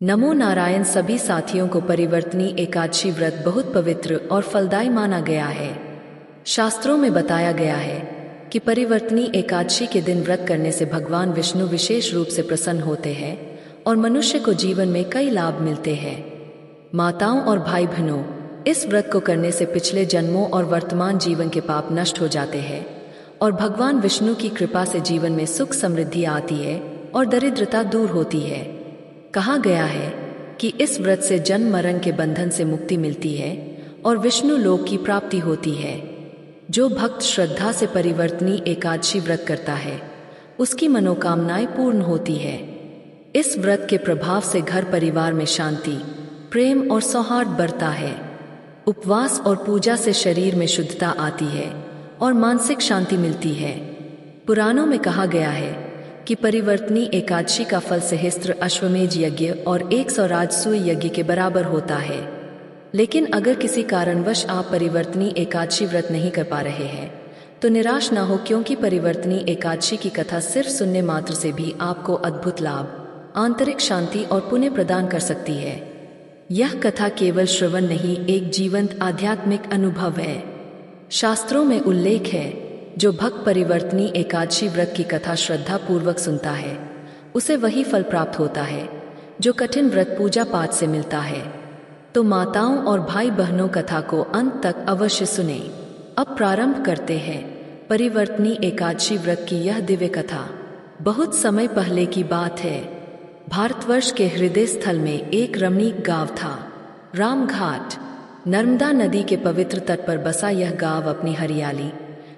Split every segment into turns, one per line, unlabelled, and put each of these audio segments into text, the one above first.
नमो नारायण। सभी साथियों को परिवर्तनी एकादशी व्रत बहुत पवित्र और फलदायी माना गया है। शास्त्रों में बताया गया है कि परिवर्तनी एकादशी के दिन व्रत करने से भगवान विष्णु विशेष रूप से प्रसन्न होते हैं और मनुष्य को जीवन में कई लाभ मिलते हैं। माताओं और भाई बहनों, इस व्रत को करने से पिछले जन्मों और वर्तमान जीवन के पाप नष्ट हो जाते हैं और भगवान विष्णु की कृपा से जीवन में सुख समृद्धि आती है और दरिद्रता दूर होती है। कहा गया है कि इस व्रत से जन्म मरण के बंधन से मुक्ति मिलती है और विष्णु लोक की प्राप्ति होती है। जो भक्त श्रद्धा से परिवर्तनी एकादशी व्रत करता है उसकी मनोकामनाएं पूर्ण होती है। इस व्रत के प्रभाव से घर परिवार में शांति, प्रेम और सौहार्द बढ़ता है। उपवास और पूजा से शरीर में शुद्धता आती है और मानसिक शांति मिलती है। पुराणों में कहा गया है कि परिवर्तनी एकादशी का फल सहस्त्र अश्वमेध यज्ञ और 100 राजसूय यज्ञ के बराबर होता है। लेकिन अगर किसी कारणवश आप परिवर्तनी एकादशी व्रत नहीं कर पा रहे हैं तो निराश ना हो, क्योंकि परिवर्तनी एकादशी की कथा सिर्फ सुनने मात्र से भी आपको अद्भुत लाभ, आंतरिक शांति और पुण्य प्रदान कर सकती है। यह कथा केवल श्रवण नहीं, एक जीवंत आध्यात्मिक अनुभव है। शास्त्रों में उल्लेख है, जो भक्त परिवर्तनी एकादशी व्रत की कथा श्रद्धा पूर्वक सुनता है उसे वही फल प्राप्त होता है जो कठिन व्रत पूजा पाठ से मिलता है। तो माताओं और भाई बहनों, कथा को अंत तक अवश्य सुने। अब प्रारंभ करते हैं परिवर्तनी एकादशी व्रत की यह दिव्य कथा। बहुत समय पहले की बात है। भारतवर्ष के हृदय स्थल में एक रमणीक गांव था, रामघाट। नर्मदा नदी के पवित्र तट पर बसा यह गांव अपनी हरियाली,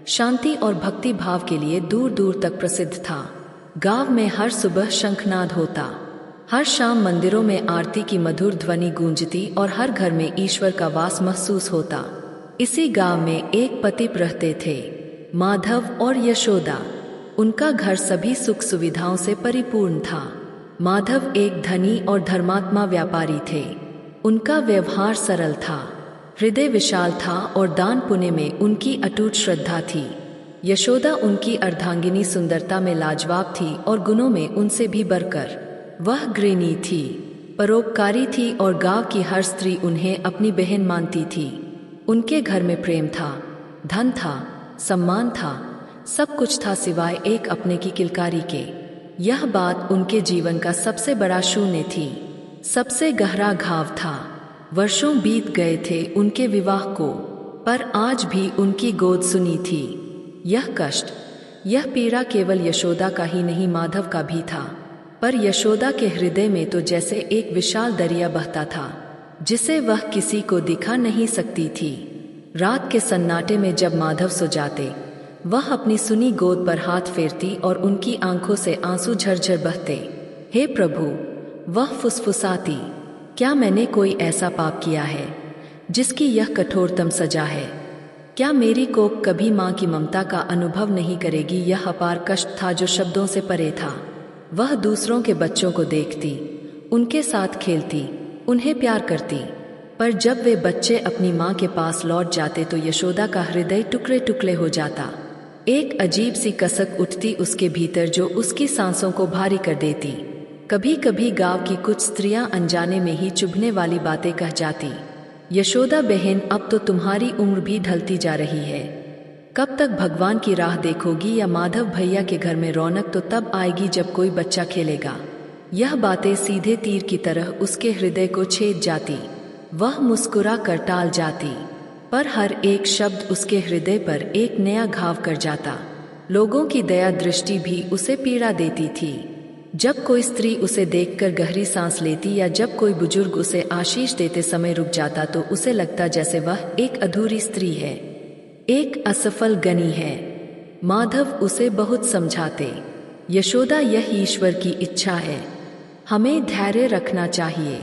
शांति और भक्ति भाव के लिए दूर दूर तक प्रसिद्ध था। गांव में हर सुबह शंखनाद होता, हर शाम मंदिरों में आरती की मधुर ध्वनि गूंजती और हर घर में ईश्वर का वास महसूस होता। इसी गांव में एक पति रहते थे, माधव और यशोदा। उनका घर सभी सुख सुविधाओं से परिपूर्ण था। माधव एक धनी और धर्मात्मा व्यापारी थे। उनका व्यवहार सरल था, हृदय विशाल था और दान पुण्य में उनकी अटूट श्रद्धा थी। यशोदा उनकी अर्धांगिनी सुंदरता में लाजवाब थी और गुणों में उनसे भी बढ़कर वह गृहिणी थी, परोपकारी थी और गांव की हर स्त्री उन्हें अपनी बहन मानती थी। उनके घर में प्रेम था, धन था, सम्मान था, सब कुछ था सिवाय एक अपने की किलकारी के। यह बात उनके जीवन का सबसे बड़ा शून्य थी, सबसे गहरा घाव था। वर्षों बीत गए थे उनके विवाह को, पर आज भी उनकी गोद सुनी थी। यह कष्ट, यह पीड़ा केवल यशोदा का ही नहीं, माधव का भी था। पर यशोदा के हृदय में तो जैसे एक विशाल दरिया बहता था जिसे वह किसी को दिखा नहीं सकती थी। रात के सन्नाटे में जब माधव सो जाते, वह अपनी सुनी गोद पर हाथ फेरती और उनकी आंखों से आंसू झरझर बहते। हे प्रभु, वह फुसफुसाती, क्या मैंने कोई ऐसा पाप किया है जिसकी यह कठोरतम सजा है? क्या मेरी कोख कभी माँ की ममता का अनुभव नहीं करेगी? यह अपार कष्ट था जो शब्दों से परे था। वह दूसरों के बच्चों को देखती, उनके साथ खेलती, उन्हें प्यार करती, पर जब वे बच्चे अपनी माँ के पास लौट जाते तो यशोदा का हृदय टुकड़े टुकड़े हो जाता। एक अजीब सी कसक उठती उसके भीतर जो उसकी सांसों को भारी कर देती। कभी कभी गांव की कुछ स्त्रियां अनजाने में ही चुभने वाली बातें कह जाती। यशोदा बहन, अब तो तुम्हारी उम्र भी ढलती जा रही है, कब तक भगवान की राह देखोगी? या माधव भैया के घर में रौनक तो तब आएगी जब कोई बच्चा खेलेगा। यह बातें सीधे तीर की तरह उसके हृदय को छेद जाती। वह मुस्कुरा कर टाल जाती, पर हर एक शब्द उसके हृदय पर एक नया घाव कर जाता। लोगों की दया दृष्टि भी उसे पीड़ा देती थी। जब कोई स्त्री उसे देखकर गहरी सांस लेती या जब कोई बुजुर्ग उसे आशीष देते समय रुक जाता तो उसे लगता जैसे वह एक अधूरी स्त्री है, एक असफल गनी है। माधव उसे बहुत समझाते, यशोदा, यह ईश्वर की इच्छा है, हमें धैर्य रखना चाहिए।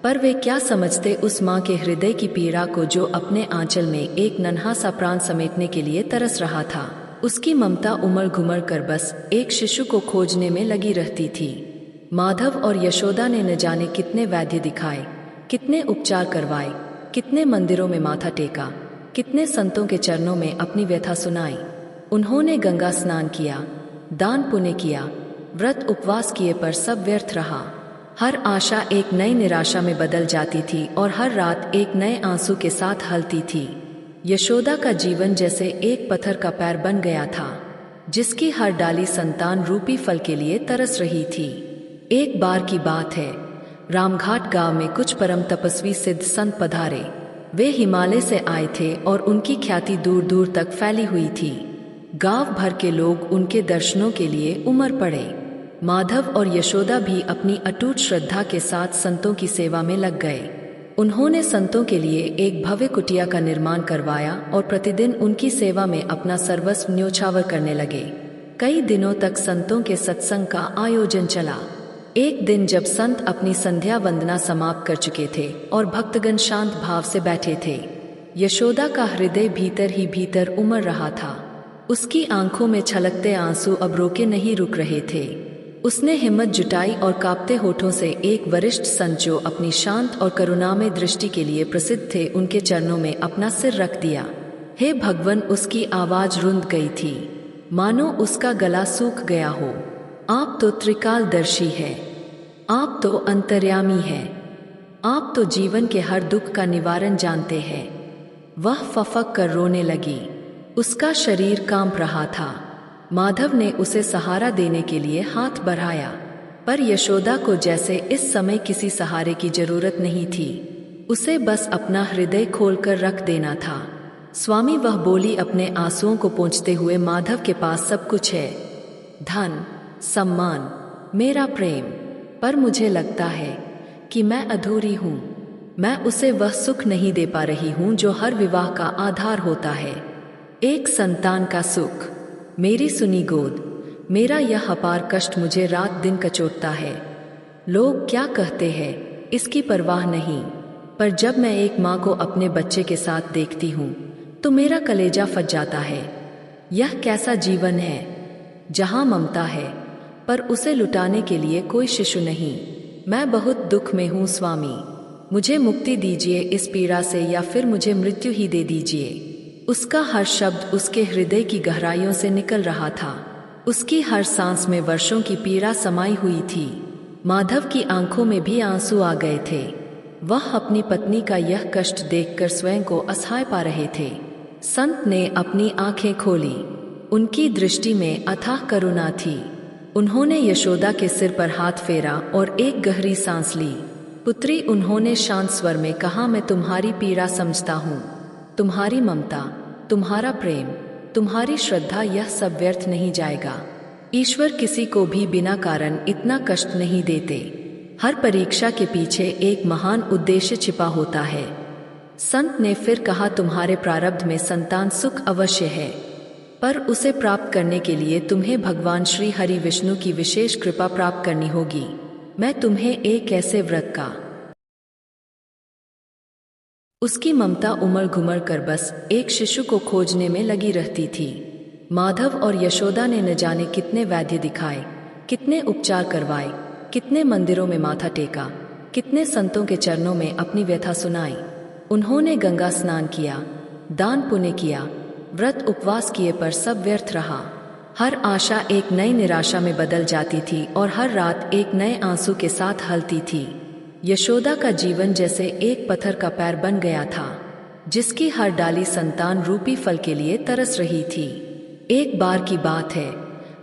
पर वे क्या समझते उस माँ के हृदय की पीड़ा को, जो अपने आंचल में एक नन्हा सा प्राण समेटने के लिए तरस रहा था। उसकी ममता उमड़ घुमड़ कर बस एक शिशु को खोजने में लगी रहती थी। माधव और यशोदा ने न जाने कितने वैद्य दिखाए, कितने उपचार करवाए, कितने मंदिरों में माथा टेका, कितने संतों के चरणों में अपनी व्यथा सुनाई। उन्होंने गंगा स्नान किया, दान पुण्य किया, व्रत उपवास किए, पर सब व्यर्थ रहा। हर आशा एक नई निराशा में बदल जाती थी और हर रात एक नए आंसू के साथ हलती थी। यशोदा का जीवन जैसे एक पत्थर का पैर बन गया था, जिसकी हर डाली संतान रूपी फल के लिए तरस रही थी। एक बार की बात है, रामघाट गांव में कुछ परम तपस्वी सिद्ध संत पधारे। वे हिमालय से आए थे और उनकी ख्याति दूर दूर तक फैली हुई थी। गांव भर के लोग उनके दर्शनों के लिए उमड़ पड़े। माधव और यशोदा भी अपनी अटूट श्रद्धा के साथ संतों की सेवा में लग गए। उन्होंने संतों के लिए एक भव्य कुटिया का निर्माण करवाया और प्रतिदिन उनकी सेवा में अपना सर्वस्व न्योछावर करने लगे। कई दिनों तक संतों के सत्संग का आयोजन चला। एक दिन जब संत अपनी संध्या वंदना समाप्त कर चुके थे और भक्तगण शांत भाव से बैठे थे, यशोदा का हृदय भीतर ही भीतर उमड़ रहा था। उसकी आंखों में छलकते आंसू अब रोके नहीं रुक रहे थे। उसने हिम्मत जुटाई और कांपते होठों से एक वरिष्ठ संत जो अपनी शांत और करुणामय दृष्टि के लिए प्रसिद्ध थे, उनके चरणों में अपना सिर रख दिया। हे भगवान, उसकी आवाज रुंध गई थी, मानो उसका गला सूख गया हो। आप तो त्रिकालदर्शी है, आप तो अंतर्यामी है, आप तो जीवन के हर दुख का निवारण जानते हैं। वह फफक कर रोने लगी। उसका शरीर कांप रहा था। माधव ने उसे सहारा देने के लिए हाथ बढ़ाया, पर यशोदा को जैसे इस समय किसी सहारे की जरूरत नहीं थी। उसे बस अपना हृदय खोलकर रख देना था। स्वामी, वह बोली अपने आंसुओं को पोंछते हुए, माधव के पास सब कुछ है, धन, सम्मान, मेरा प्रेम, पर मुझे लगता है कि मैं अधूरी हूँ। मैं उसे वह सुख नहीं दे पा रही हूँ जो हर विवाह का आधार होता है, एक संतान का सुख। मेरी सुनी गोद, मेरा यह अपार कष्ट मुझे रात दिन कचोटता है। लोग क्या कहते हैं इसकी परवाह नहीं, पर जब मैं एक माँ को अपने बच्चे के साथ देखती हूँ तो मेरा कलेजा फट जाता है। यह कैसा जीवन है जहाँ ममता है पर उसे लुटाने के लिए कोई शिशु नहीं। मैं बहुत दुख में हूँ स्वामी, मुझे मुक्ति दीजिए इस पीड़ा से, या फिर मुझे मृत्यु ही दे दीजिए। उसका हर शब्द उसके हृदय की गहराइयों से निकल रहा था। उसकी हर सांस में वर्षों की पीड़ा समाई हुई थी। माधव की आंखों में भी आंसू आ गए थे। वह अपनी पत्नी का यह कष्ट देखकर स्वयं को असहाय पा रहे थे। संत ने अपनी आंखें खोली। उनकी दृष्टि में अथाह करुणा थी। उन्होंने यशोदा के सिर पर हाथ फेरा और एक गहरी सांस ली। पुत्री, उन्होंने शांत स्वर में कहा, मैं तुम्हारी पीड़ा समझता हूँ। तुम्हारी ममता, तुम्हारा प्रेम, तुम्हारी श्रद्धा, यह सब व्यर्थ नहीं जाएगा। ईश्वर किसी को भी बिना कारण इतना कष्ट नहीं देते। हर परीक्षा के पीछे एक महान उद्देश्य छिपा होता है। संत ने फिर कहा, तुम्हारे प्रारब्ध में संतान सुख अवश्य है, पर उसे प्राप्त करने के लिए तुम्हें भगवान श्री हरि विष्णु की विशेष कृपा प्राप्त करनी होगी। मैं तुम्हें एक ऐसे व्रत का। उसकी ममता उमड़ घुमड़ कर बस एक शिशु को खोजने में लगी रहती थी। माधव और यशोदा ने न जाने कितने वैद्य दिखाए, कितने उपचार करवाए, कितने मंदिरों में माथा टेका, कितने संतों के चरणों में अपनी व्यथा सुनाई। उन्होंने गंगा स्नान किया, दान पुण्य किया, व्रत उपवास किए, पर सब व्यर्थ रहा। हर आशा एक नई निराशा में बदल जाती थी और हर रात एक नए आंसू के साथ हलती थी। यशोदा का जीवन जैसे एक पत्थर का पैर बन गया था, जिसकी हर डाली संतान रूपी फल के लिए तरस रही थी। एक बार की बात है,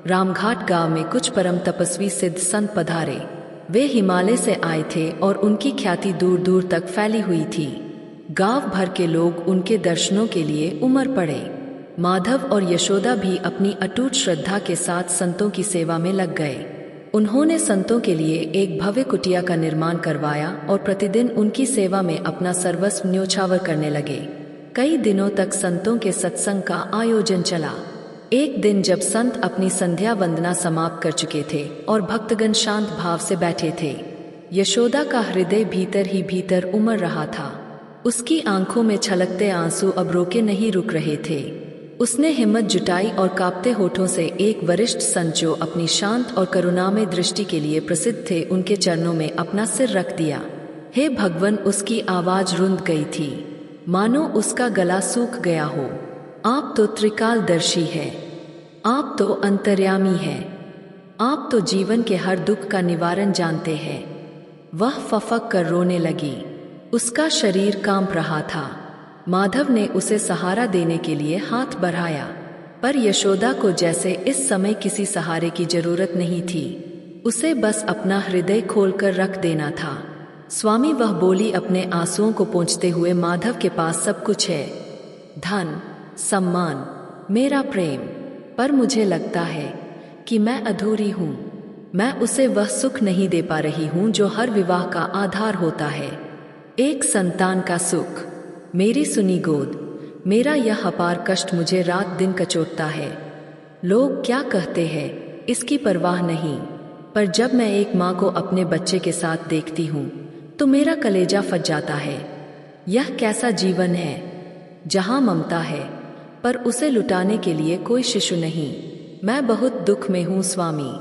रामघाट गांव में कुछ परम तपस्वी सिद्ध संत पधारे। वे हिमालय से आए थे और उनकी ख्याति दूर दूर तक फैली हुई थी। गांव भर के लोग उनके दर्शनों के लिए उमड़ पड़े। माधव और यशोदा भी अपनी अटूट श्रद्धा के साथ संतों की सेवा में लग गए। उन्होंने संतों के लिए एक भव्य कुटिया का निर्माण करवाया और प्रतिदिन उनकी सेवा में अपना सर्वस्व न्योछावर करने लगे। कई दिनों तक संतों के सत्संग का आयोजन चला। एक दिन जब संत अपनी संध्या वंदना समाप्त कर चुके थे और भक्तगण शांत भाव से बैठे थे, यशोदा का हृदय भीतर ही भीतर उमड़ रहा था। उसकी आंखों में छलकते आंसू अब रोके नहीं रुक रहे थे। उसने हिम्मत जुटाई और कांपते होठों से एक वरिष्ठ संत जो अपनी शांत और करुणामय दृष्टि के लिए प्रसिद्ध थे, उनके चरणों में अपना सिर रख दिया। हे भगवान, उसकी आवाज रुंध गई थी, मानो उसका गला सूख गया हो। आप तो त्रिकालदर्शी है, आप तो अंतर्यामी है, आप तो जीवन के हर दुख का निवारण जानते हैं। वह फफक कर रोने लगी। उसका शरीर कांप रहा था। माधव ने उसे सहारा देने के लिए हाथ बढ़ाया, पर यशोदा को जैसे इस समय किसी सहारे की जरूरत नहीं थी। उसे बस अपना हृदय खोलकर रख देना था। स्वामी, वह बोली अपने आंसुओं को पोंछते हुए, माधव के पास सब कुछ है, धन, सम्मान, मेरा प्रेम, पर मुझे लगता है कि मैं अधूरी हूँ। मैं उसे वह सुख नहीं दे पा रही हूँ जो हर विवाह का आधार होता है, एक संतान का सुख। मेरी सुनी गोद, मेरा यह अपार कष्ट मुझे रात दिन कचोटता है। लोग क्या कहते हैं इसकी परवाह नहीं, पर जब मैं एक माँ को अपने बच्चे के साथ देखती हूँ तो मेरा कलेजा फट जाता है। यह कैसा जीवन है जहाँ ममता है पर उसे लुटाने के लिए कोई शिशु नहीं। मैं बहुत दुख में हूँ स्वामी,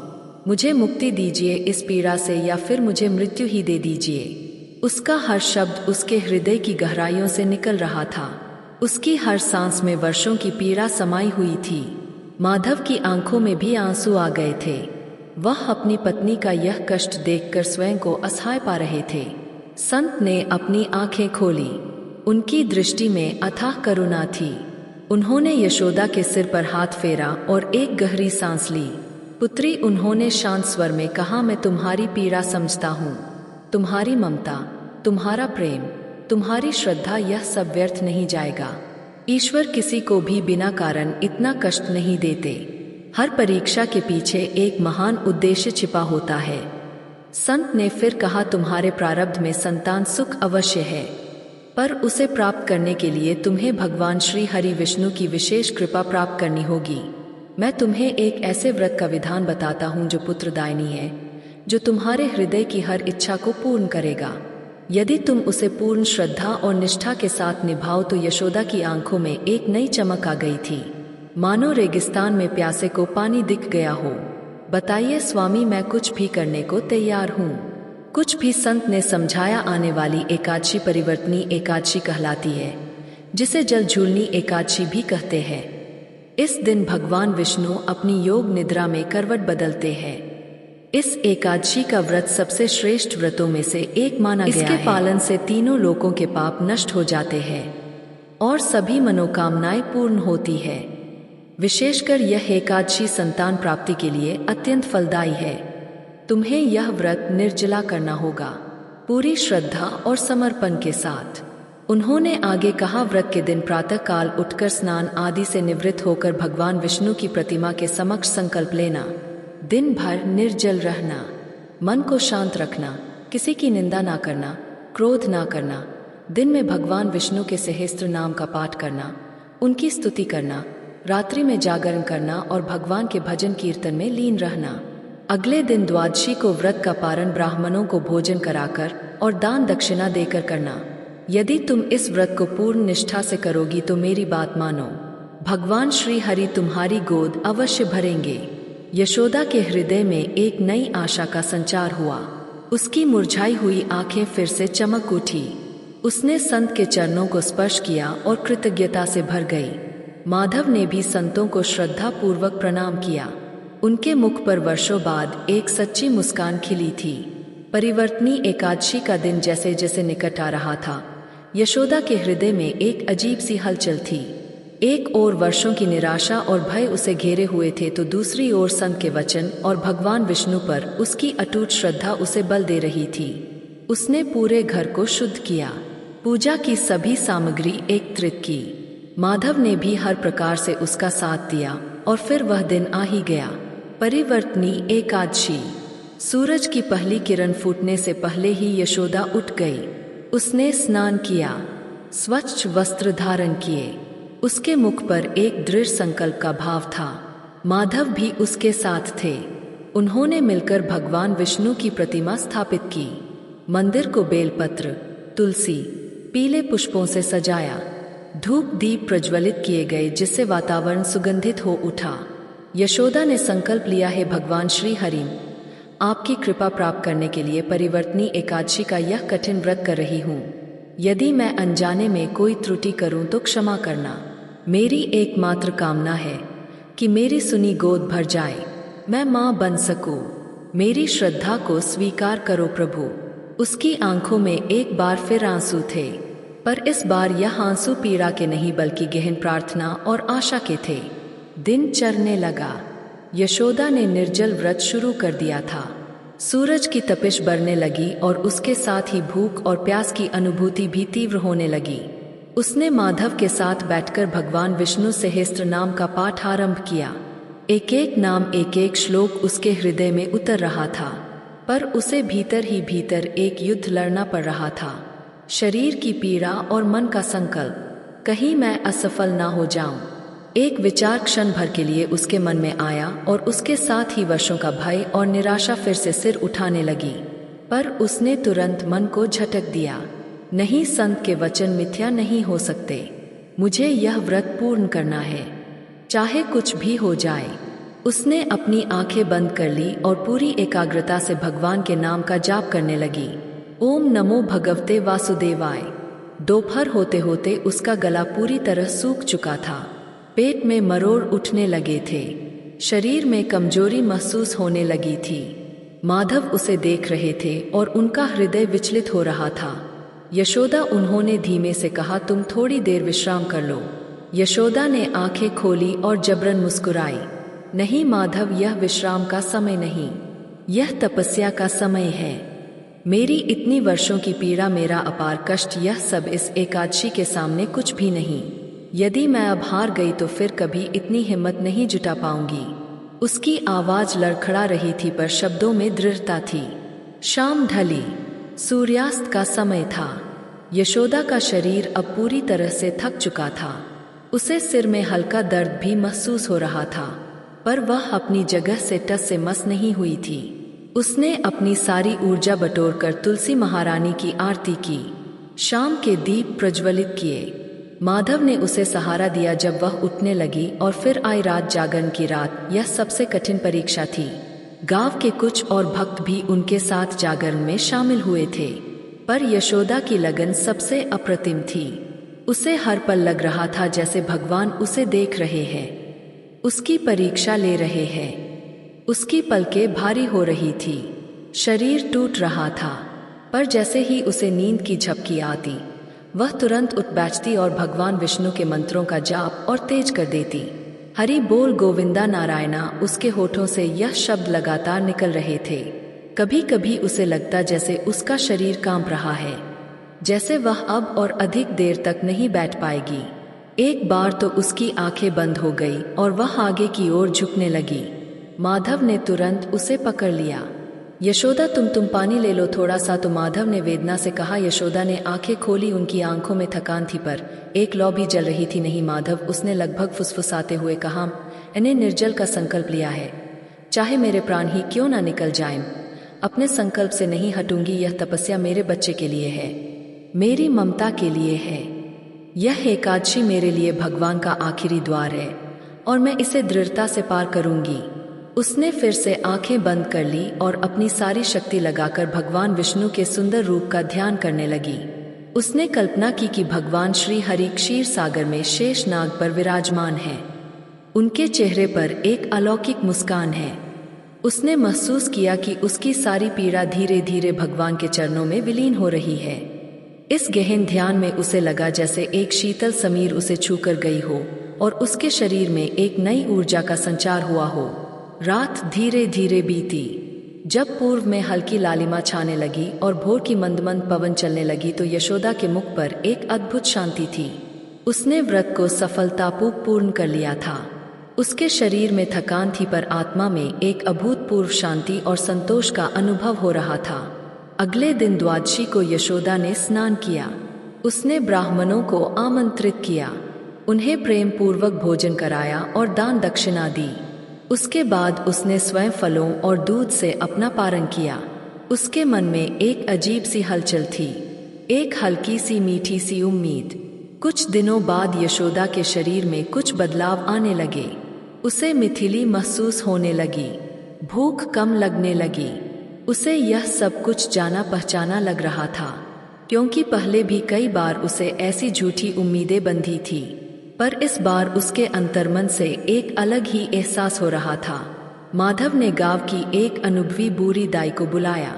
मुझे मुक्ति दीजिए इस पीड़ा से, या फिर मुझे मृत्यु ही दे दीजिए। उसका हर शब्द उसके हृदय की गहराइयों से निकल रहा था। उसकी हर सांस में वर्षों की पीड़ा समाई हुई थी। माधव की आंखों में भी आंसू आ गए थे। वह अपनी पत्नी का यह कष्ट देखकर स्वयं को असहाय पा रहे थे। संत ने अपनी आंखें खोली। उनकी दृष्टि में अथाह करुणा थी। उन्होंने यशोदा के सिर पर हाथ फेरा और एक गहरी सांस ली। पुत्री, उन्होंने शांत स्वर में कहा, मैं तुम्हारी पीड़ा समझता हूँ। तुम्हारी ममता, तुम्हारा प्रेम, तुम्हारी श्रद्धा, यह सब व्यर्थ नहीं जाएगा। ईश्वर किसी को भी बिना कारण इतना कष्ट नहीं देते। हर परीक्षा के पीछे एक महान उद्देश्य छिपा होता है। संत ने फिर कहा, तुम्हारे प्रारब्ध में संतान सुख अवश्य है, पर उसे प्राप्त करने के लिए तुम्हें भगवान श्री हरि विष्णु की विशेष कृपा प्राप्त करनी होगी। मैं तुम्हें एक ऐसे व्रत का विधान बताता हूँ जो पुत्रदायिनी है, जो तुम्हारे हृदय की हर इच्छा को पूर्ण करेगा। यदि तुम उसे पूर्ण श्रद्धा और निष्ठा के साथ निभाओ तो यशोदा की आंखों में एक नई चमक आ गई थी, मानो रेगिस्तान में प्यासे को पानी दिख गया हो। बताइए स्वामी, मैं कुछ भी करने को तैयार हूँ। कुछ भी। संत ने समझाया, आने वाली एकादशी परिवर्तनी एकादशी कहलाती है, जिसे जल झूलनी एकादशी भी कहते हैं। इस दिन भगवान विष्णु अपनी योग निद्रा में करवट बदलते हैं। इस एकादशी का व्रत सबसे श्रेष्ठ व्रतों में से एक माना गया है। इसके पालन से तीनों लोकों के पाप नष्ट हो जाते हैं और सभी मनोकामनाएं पूर्ण होती है। विशेषकर यह एकादशी संतान प्राप्ति के लिए अत्यंत फलदायी है। तुम्हें यह व्रत निर्जला करना होगा, पूरी श्रद्धा और समर्पण के साथ। उन्होंने आगे कहा, व्रत के दिन प्रातः काल उठकर स्नान आदि से निवृत्त होकर भगवान विष्णु की प्रतिमा के समक्ष संकल्प लेना, दिन भर निर्जल रहना, मन को शांत रखना, किसी की निंदा ना करना, क्रोध ना करना, दिन में भगवान विष्णु के सहस्त्र नाम का पाठ करना, उनकी स्तुति करना, रात्रि में जागरण करना और भगवान के भजन कीर्तन में लीन रहना। अगले दिन द्वादशी को व्रत का पारण ब्राह्मणों को भोजन कराकर और दान दक्षिणा देकर करना। यदि तुम इस व्रत को पूर्ण निष्ठा से करोगी तो मेरी बात मानो, भगवान श्री हरि तुम्हारी गोद अवश्य भरेंगे। यशोदा के हृदय में एक नई आशा का संचार हुआ। उसकी मुरझाई हुई आंखें फिर से चमक उठी। उसने संत के चरणों को स्पर्श किया और कृतज्ञता से भर गई। माधव ने भी संतों को श्रद्धा पूर्वक प्रणाम किया। उनके मुख पर वर्षों बाद एक सच्ची मुस्कान खिली थी। परिवर्तनी एकादशी का दिन जैसे जैसे निकट आ रहा था, यशोदा के हृदय में एक अजीब सी हलचल थी। एक ओर वर्षों की निराशा और भय उसे घेरे हुए थे, तो दूसरी ओर संत के वचन और भगवान विष्णु पर उसकी अटूट श्रद्धा उसे बल दे रही थी। उसने पूरे घर को शुद्ध किया, पूजा की सभी सामग्री एकत्रित की। माधव ने भी हर प्रकार से उसका साथ दिया और फिर वह दिन आ ही गया, परिवर्तनी एकादशी। सूरज की पहली किरण फूटने से पहले ही यशोदा उठ गई। उसने स्नान किया, स्वच्छ वस्त्र धारण किए। उसके मुख पर एक दृढ़ संकल्प का भाव था। माधव भी उसके साथ थे। उन्होंने मिलकर भगवान विष्णु की प्रतिमा स्थापित की। मंदिर को बेलपत्र, तुलसी, पीले पुष्पों से सजाया। धूप दीप प्रज्वलित किए गए, जिससे वातावरण सुगंधित हो उठा। यशोदा ने संकल्प लिया है, भगवान श्री हरि, आपकी कृपा प्राप्त करने के लिए परिवर्तनी एकादशी का यह कठिन व्रत कर रही हूँ। यदि मैं अनजाने में कोई त्रुटि करूँ तो क्षमा करना। मेरी एकमात्र कामना है कि मेरी सुनी गोद भर जाए, मैं माँ बन सकूँ। मेरी श्रद्धा को स्वीकार करो प्रभु। उसकी आंखों में एक बार फिर आंसू थे, पर इस बार यह आंसू पीड़ा के नहीं बल्कि गहन प्रार्थना और आशा के थे। दिन चढ़ने लगा। यशोदा ने निर्जल व्रत शुरू कर दिया था। सूरज की तपिश बढ़ने लगी और उसके साथ ही भूख और प्यास की अनुभूति भी तीव्र होने लगी। उसने माधव के साथ बैठकर भगवान विष्णु सहस्त्र नाम का पाठ आरंभ किया। एक एक नाम, एक एक श्लोक उसके हृदय में उतर रहा था, पर उसे भीतर ही भीतर एक युद्ध लड़ना पड़ रहा था। शरीर की पीड़ा और मन का संकल्प, कहीं मैं असफल ना हो जाऊं। एक विचार क्षण भर के लिए उसके मन में आया और उसके साथ ही वर्षों का भय और निराशा फिर से सिर उठाने लगी। पर उसने तुरंत मन को झटक दिया। नहीं, संत के वचन मिथ्या नहीं हो सकते। मुझे यह व्रत पूर्ण करना है, चाहे कुछ भी हो जाए। उसने अपनी आंखें बंद कर ली और पूरी एकाग्रता से भगवान के नाम का जाप करने लगी। ओम नमो भगवते वासुदेवाय। दोपहर होते होते उसका गला पूरी तरह सूख चुका था। पेट में मरोड़ उठने लगे थे। शरीर में कमजोरी महसूस होने लगी थी। माधव उसे देख रहे थे और उनका हृदय विचलित हो रहा था। यशोदा, उन्होंने धीमे से कहा, तुम थोड़ी देर विश्राम कर लो। यशोदा ने आंखें खोली और जबरन मुस्कुराई। नहीं माधव, यह विश्राम का समय नहीं, यह तपस्या का समय है। मेरी इतनी वर्षों की पीड़ा, मेरा अपार कष्ट, यह सब इस एकादशी के सामने कुछ भी नहीं। यदि मैं अब हार गई तो फिर कभी इतनी हिम्मत नहीं जुटा पाऊंगी। उसकी आवाज लड़खड़ा रही थी पर शब्दों में दृढ़ता थी। शाम ढली, सूर्यास्त का समय था। यशोदा का शरीर अब पूरी तरह से थक चुका था। उसे सिर में हल्का दर्द भी महसूस हो रहा था, पर वह अपनी जगह से टस से मस नहीं हुई थी। उसने अपनी सारी ऊर्जा बटोरकर तुलसी महारानी की आरती की, शाम के दीप प्रज्वलित किए। माधव ने उसे सहारा दिया जब वह उठने लगी। और फिर आई रात, जागरण की रात। यह सबसे कठिन परीक्षा थी। गांव के कुछ और भक्त भी उनके साथ जागरण में शामिल हुए थे, पर यशोदा की लगन सबसे अप्रतिम थी। उसे हर पल लग रहा था जैसे भगवान उसे देख रहे हैं, उसकी परीक्षा ले रहे हैं। उसकी पलकें भारी हो रही थी, शरीर टूट रहा था, पर जैसे ही उसे नींद की झपकी आती, वह तुरंत उठ बैठती और भगवान विष्णु के मंत्रों का जाप और तेज कर देती। हरि बोल गोविंदा नारायणा। उसके होठों से यह शब्द लगातार निकल रहे थे। कभी कभी उसे लगता जैसे उसका शरीर कांप रहा है, जैसे वह अब और अधिक देर तक नहीं बैठ पाएगी। एक बार तो उसकी आंखें बंद हो गई और वह आगे की ओर झुकने लगी। माधव ने तुरंत उसे पकड़ लिया। यशोदा, तुम पानी ले लो थोड़ा सा, तो माधव ने वेदना से कहा। यशोदा ने आंखें खोली। उनकी आंखों में थकान थी पर एक लौ भी जल रही थी नहीं माधव, उसने लगभग फुसफुसाते हुए कहा, मैंने निर्जल का संकल्प लिया है, चाहे मेरे प्राण ही क्यों ना निकल जाएं, अपने संकल्प से नहीं हटूंगी। यह तपस्या मेरे बच्चे के लिए है, मेरी ममता के लिए है। यह एकादशी मेरे लिए भगवान का आखिरी द्वार है और मैं इसे दृढ़ता से पार करूंगी। उसने फिर से आंखें बंद कर ली और अपनी सारी शक्ति लगाकर भगवान विष्णु के सुंदर रूप का ध्यान करने लगी। उसने कल्पना की कि भगवान श्री हरि क्षीर सागर में शेष नाग पर विराजमान हैं। उनके चेहरे पर एक अलौकिक मुस्कान है। उसने महसूस किया कि उसकी सारी पीड़ा धीरे धीरे भगवान के चरणों में विलीन हो रही है। इस गहन ध्यान में उसे लगा जैसे एक शीतल समीर उसे छूकर गई हो और उसके शरीर में एक नई ऊर्जा का संचार हुआ हो। रात धीरे धीरे बीती। जब पूर्व में हल्की लालिमा छाने लगी और भोर की मंद मंद पवन चलने लगी तो यशोदा के मुख पर एक अद्भुत शांति थी। उसने व्रत को सफलतापूर्वक पूर्ण कर लिया था। उसके शरीर में थकान थी पर आत्मा में एक अभूतपूर्व शांति और संतोष का अनुभव हो रहा था। अगले दिन द्वादशी को यशोदा ने स्नान किया। उसने ब्राह्मणों को आमंत्रित किया, उन्हें प्रेम पूर्वक भोजन कराया और दान दक्षिणा दी। उसके बाद उसने स्वयं फलों और दूध से अपना पारण किया। उसके मन में एक अजीब सी हलचल थी, एक हल्की सी मीठी सी उम्मीद। कुछ दिनों बाद यशोदा के शरीर में कुछ बदलाव आने लगे। उसे मिथिली महसूस होने लगी, भूख कम लगने लगी। उसे यह सब कुछ जाना पहचाना लग रहा था, क्योंकि पहले भी कई बार उसे ऐसी झूठी उम्मीदें बंधी थी, पर इस बार उसके अंतर्मन से एक अलग ही एहसास हो रहा था। माधव ने गांव की एक अनुभवी बूढ़ी दाई को बुलाया।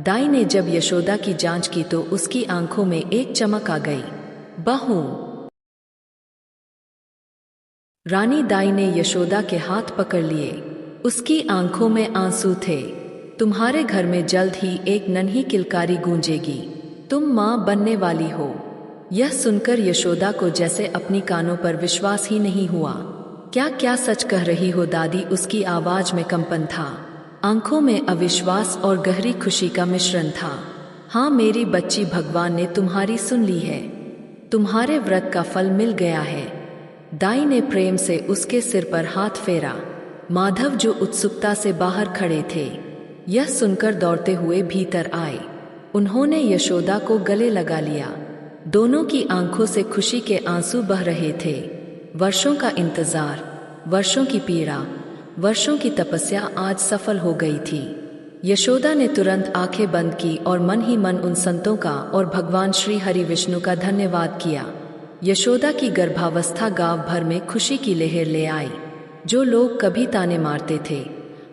दाई ने जब यशोदा की जांच की तो उसकी आंखों में एक चमक आ गई। बहू। रानी दाई ने यशोदा के हाथ पकड़ लिए। उसकी आंखों में आंसू थे। तुम्हारे घर में जल्द ही एक नन्ही किलकारी गूंजेगी। तुम मां बनने वाली हो। यह सुनकर यशोदा को जैसे अपनी कानों पर विश्वास ही नहीं हुआ। क्या क्या सच कह रही हो दादी? उसकी आवाज में कंपन था, आंखों में अविश्वास और गहरी खुशी का मिश्रण था। हाँ मेरी बच्ची, भगवान ने तुम्हारी सुन ली है। तुम्हारे व्रत का फल मिल गया है। दाई ने प्रेम से उसके सिर पर हाथ फेरा। माधव जो उत्सुकता से बाहर खड़े थे, यह सुनकर दौड़ते हुए भीतर आए। उन्होंने यशोदा को गले लगा लिया। दोनों की आंखों से खुशी के आंसू बह रहे थे। वर्षों का इंतजार, वर्षों की पीड़ा, वर्षों की तपस्या आज सफल हो गई थी। यशोदा ने तुरंत आंखें बंद की और मन ही मन उन संतों का और भगवान श्री हरि विष्णु का धन्यवाद किया। यशोदा की गर्भावस्था गांव भर में खुशी की लहर ले आई। जो लोग कभी ताने मारते थे,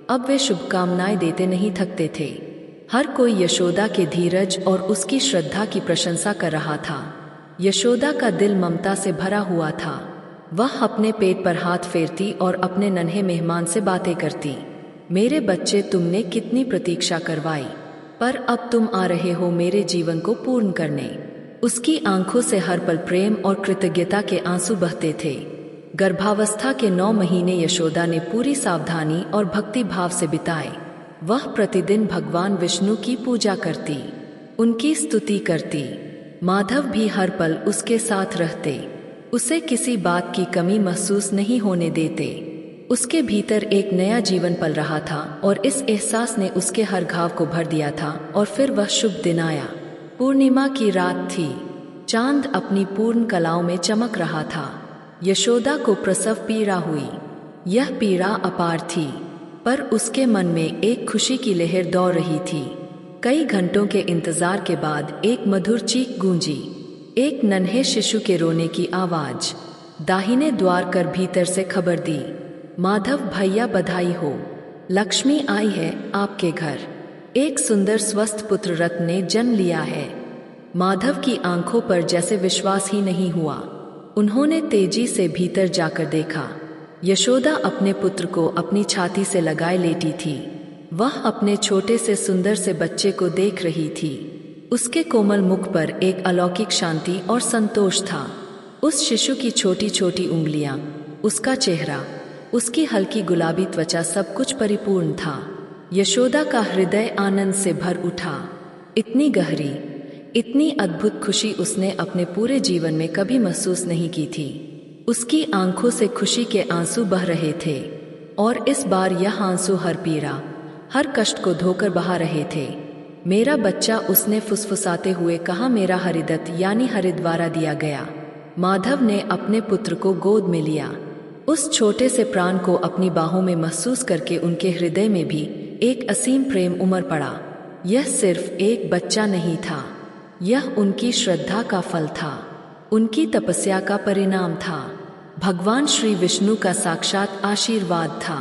अब वे शुभकामनाएं देते नहीं थकते थे। हर कोई यशोदा के धीरज और उसकी श्रद्धा की प्रशंसा कर रहा था। यशोदा का दिल ममता से भरा हुआ था। वह अपने पेट पर हाथ फेरती और अपने नन्हे मेहमान से बातें करती। मेरे बच्चे, तुमने कितनी प्रतीक्षा करवाई, पर अब तुम आ रहे हो मेरे जीवन को पूर्ण करने। उसकी आंखों से हर पल प्रेम और कृतज्ञता के आंसू बहते थे। गर्भावस्था के 9 महीने यशोदा ने पूरी सावधानी और भक्ति भाव से बिताए। वह प्रतिदिन भगवान विष्णु की पूजा करती, उनकी स्तुति करती। माधव भी हर पल उसके साथ रहते, उसे किसी बात की कमी महसूस नहीं होने देते। उसके भीतर एक नया जीवन पल रहा था और इस एहसास ने उसके हर घाव को भर दिया था। और फिर वह शुभ दिन आया। पूर्णिमा की रात थी। चांद अपनी पूर्ण कलाओं में चमक रहा था। यशोदा को प्रसव पीड़ा हुई। यह पीड़ा अपार थी, पर उसके मन में एक खुशी की लहर दौड़ रही थी। कई घंटों के इंतजार के बाद एक मधुर चीख गूंजी, एक नन्हे शिशु के रोने की आवाज। दाहिने द्वार कर भीतर से खबर दी, माधव भैया बधाई हो, लक्ष्मी आई है आपके घर। एक सुंदर स्वस्थ पुत्र रत्न ने जन्म लिया है। माधव की आंखों पर जैसे विश्वास ही नहीं हुआ। उन्होंने तेजी से भीतर जाकर देखा। यशोदा अपने पुत्र को अपनी छाती से लगाए लेटी थी। वह अपने छोटे से सुंदर से बच्चे को देख रही थी। उसके कोमल मुख पर एक अलौकिक शांति और संतोष था। उस शिशु की छोटी छोटी उंगलियां, उसका चेहरा, उसकी हल्की गुलाबी त्वचा, सब कुछ परिपूर्ण था। यशोदा का हृदय आनंद से भर उठा। इतनी गहरी, इतनी अद्भुत खुशी उसने अपने पूरे जीवन में कभी महसूस नहीं की थी। उसकी आंखों से खुशी के आंसू बह रहे थे और इस बार यह आंसू हर पीड़ा, हर कष्ट को धोकर बहा रहे थे। मेरा बच्चा, उसने फुसफुसाते हुए कहा, मेरा हरिदत्त यानी हरिद्वारा दिया गया। माधव ने अपने पुत्र को गोद में लिया। उस छोटे से प्राण को अपनी बाहों में महसूस करके उनके हृदय में भी एक असीम प्रेम उमड़ पड़ा। यह सिर्फ एक बच्चा नहीं था, यह उनकी श्रद्धा का फल था, उनकी तपस्या का परिणाम था, भगवान श्री विष्णु का साक्षात आशीर्वाद था।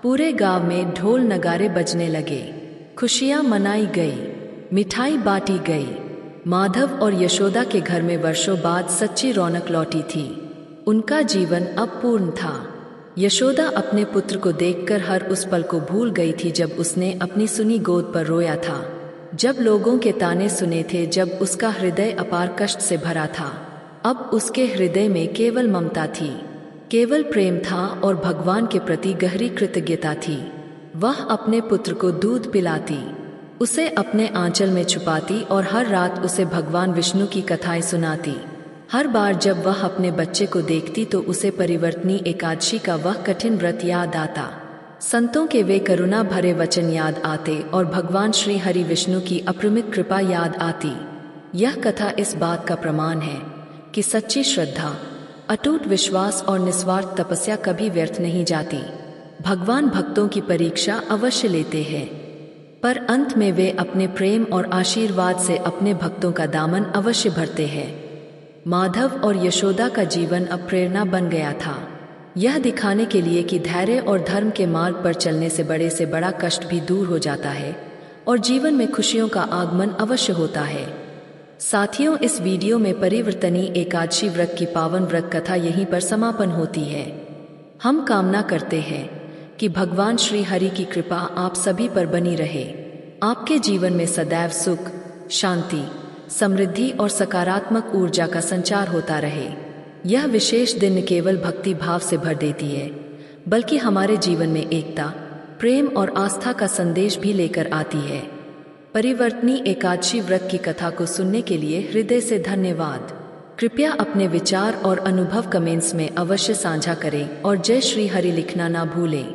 पूरे गांव में ढोल नगारे बजने लगे, खुशियां मनाई गई, मिठाई बांटी गई। माधव और यशोदा के घर में वर्षों बाद सच्ची रौनक लौटी थी। उनका जीवन अब पूर्ण था। यशोदा अपने पुत्र को देखकर हर उस पल को भूल गई थी जब उसने अपनी सुनी गोद पर रोया था, जब लोगों के ताने सुने थे, जब उसका हृदय अपार कष्ट से भरा था। अब उसके हृदय में केवल ममता थी, केवल प्रेम था और भगवान के प्रति गहरी कृतज्ञता थी। वह अपने पुत्र को दूध पिलाती, उसे अपने आंचल में छुपाती और हर रात उसे भगवान विष्णु की कथाएं सुनाती। हर बार जब वह अपने बच्चे को देखती तो उसे परिवर्तनी एकादशी का वह कठिन व्रत याद आता, संतों के वे करुणा भरे वचन याद आते और भगवान श्री हरि विष्णु की अपरिमित कृपा याद आती। यह कथा इस बात का प्रमाण है कि सच्ची श्रद्धा, अटूट विश्वास और निस्वार्थ तपस्या कभी व्यर्थ नहीं जाती। भगवान भक्तों की परीक्षा अवश्य लेते हैं, पर अंत में वे अपने प्रेम और आशीर्वाद से अपने भक्तों का दामन अवश्य भरते हैं। माधव और यशोदा का जीवन अब प्रेरणा बन गया था, यह दिखाने के लिए कि धैर्य और धर्म के मार्ग पर चलने से बड़ा कष्ट भी दूर हो जाता है। और जीवन में खुशियों का आगमन अवश्य होता है। साथियों, इस वीडियो में परिवर्तनी एकादशी व्रत की पावन व्रत कथा यहीं पर समापन होती है। हम कामना करते हैं कि भगवान श्री हरि की कृपा आप सभी पर बनी रहे, आपके जीवन में सदैव सुख, शांति, समृद्धि और सकारात्मक ऊर्जा का संचार होता रहे। यह विशेष दिन न केवल भक्ति भाव से भर देती है, बल्कि हमारे जीवन में एकता, प्रेम और आस्था का संदेश भी लेकर आती है। परिवर्तनी एकादशी व्रत की कथा को सुनने के लिए हृदय से धन्यवाद। कृपया अपने विचार और अनुभव कमेंट्स में अवश्य साझा करें और जय श्री हरि लिखना ना भूलें।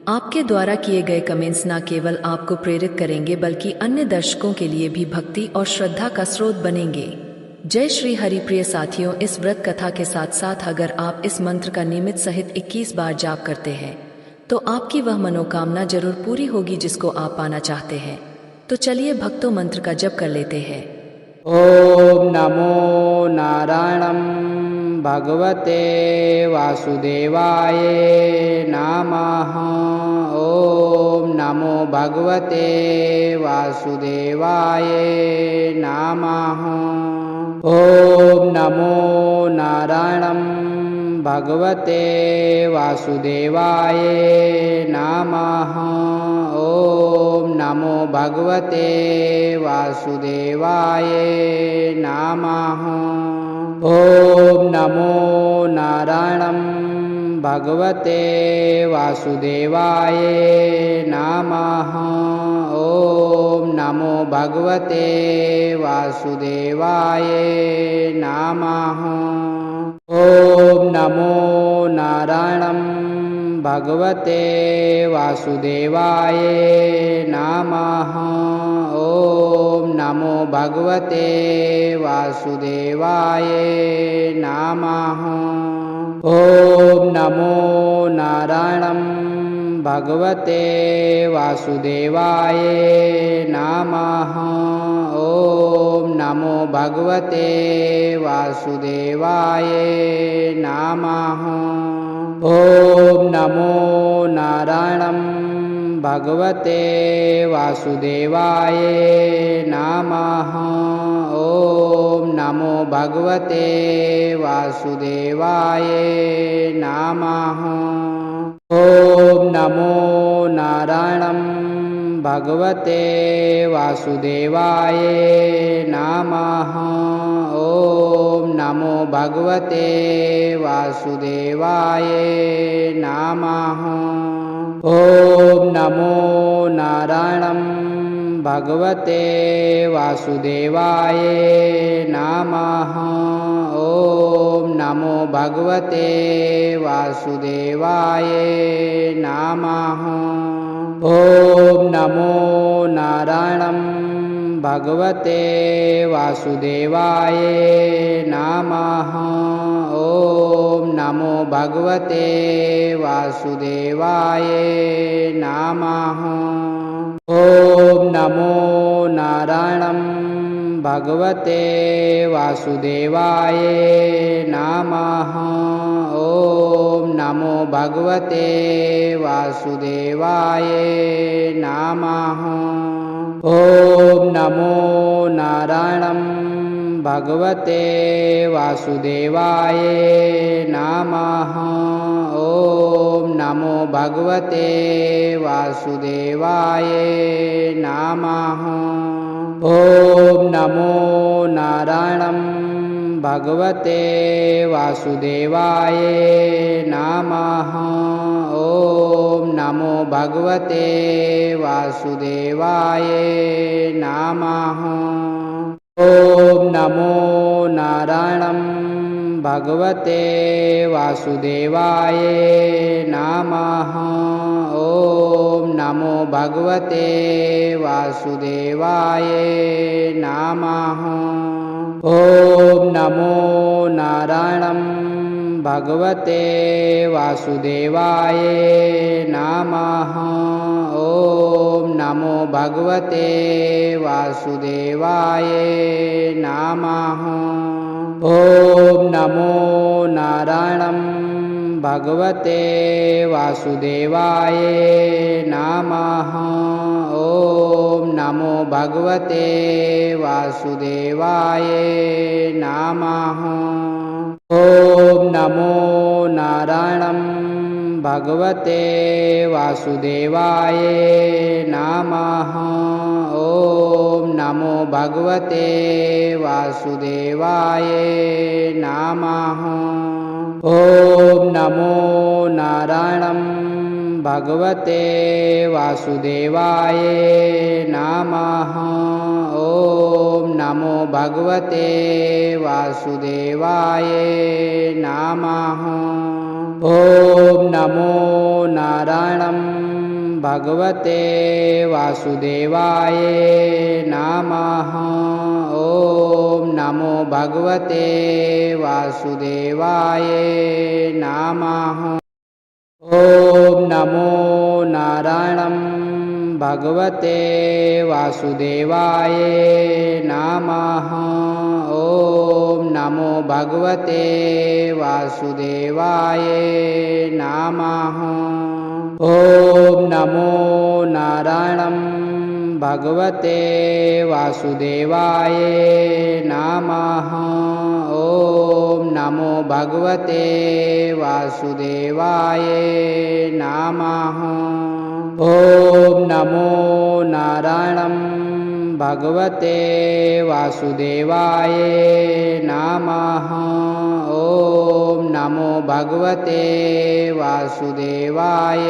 आपके द्वारा किए गए कमेंट्स न केवल आपको प्रेरित करेंगे बल्कि अन्य दर्शकों के लिए भी भक्ति और श्रद्धा का स्रोत बनेंगे। जय श्री हरि। प्रिय साथियों, इस व्रत कथा के साथ साथ अगर आप इस मंत्र का नियमित सहित 21 बार जाप करते हैं तो आपकी वह मनोकामना जरूर पूरी होगी जिसको आप पाना चाहते हैं। तो चलिए भक्तों, मंत्र का जप कर लेते हैं।
ओम नमो नारायणं भगवते वासुदेवाय नमः। ओम नमो भगवते वासुदेवाय नमः। ओम नमो नारायणं भगवते वासुदेवाय नमः। ओम नमो भगवते वासुदेवाय नमः। ओम नमो नारायणं भगवते वासुदेवाय नमः। ओम नमो भगवते वासुदेवाय नमः। ओम नमो नारायणं भगवते वासुदेवाय नमः। ओम नमो भगवते वासुदेवाय नमः। ओम नमो नारायणं भगवते वासुदेवाय नमः। ओम नमो भगवते वासुदेवाय नमः। ओम नमो नारायणं भगवते वासुदेवाय नमः। ओम नमो भगवते वासुदेवाय नमः। ओम नमो नारायणं भगवते वासुदेवाय नमः। ओम नमो भगवते वासुदेवाय नमः। ओम नमो नारायणं भगवते वासुदेवाय नमः। ओम नमो भगवते वासुदेवाय नमः। ओम नमो नारायणं भगवते वासुदेवाय नमः। ओम नमो भगवते वासुदेवाय नमः। ओम नमो नारायणं भगवते वासुदेवाय नमः। ओम नमो भगवते वासुदेवाय नमः। ओम नमो नारायणं भगवते वासुदेवाय नमः। ओम नमो भगवते वासुदेवाय नमः। ओम नमो नारायणं भगवते वासुदेवाय नमः। ओम नमो भगवते वासुदेवाय नमः। ओम नमो नारायणं भगवते वासुदेवाय नमः। ओम नमो भगवते वासुदेवाय नमः। ओम नमो नारायणं भगवते वासुदेवाय नमः। ओम नमो भगवते वासुदेवाय नमः। ओम नमो नारायणं भगवते वासुदेवाय नमः। ओम नमो भगवते वासुदेवाय नमः। ॐ नमो नारायणं भगवते वासुदेवाय नमः। ॐ नमो भगवते वासुदेवाय नमः। ॐ नमो नारायणं भगवते वासुदेवाय नमः। ॐ नमो भगवते वासुदेवाय नमः। ॐ नमो नारायणं भगवते वासुदेवाय नमः। ॐ नमो भगवते वासुदेवाय नमः। ॐ नमो नारायणं भगवते वासुदेवाय नमः। ॐ नमो भगवते वासुदेवाय नमः। ॐ नमो नारायणं भगवते वासुदेवाय नमः। ॐ नमो भगवते वासुदेवाय नमः। ॐ नमो नारायणं भगवते वासुदेवाय नमः। ॐ नमो भगवते वासुदेवाय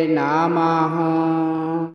नमः।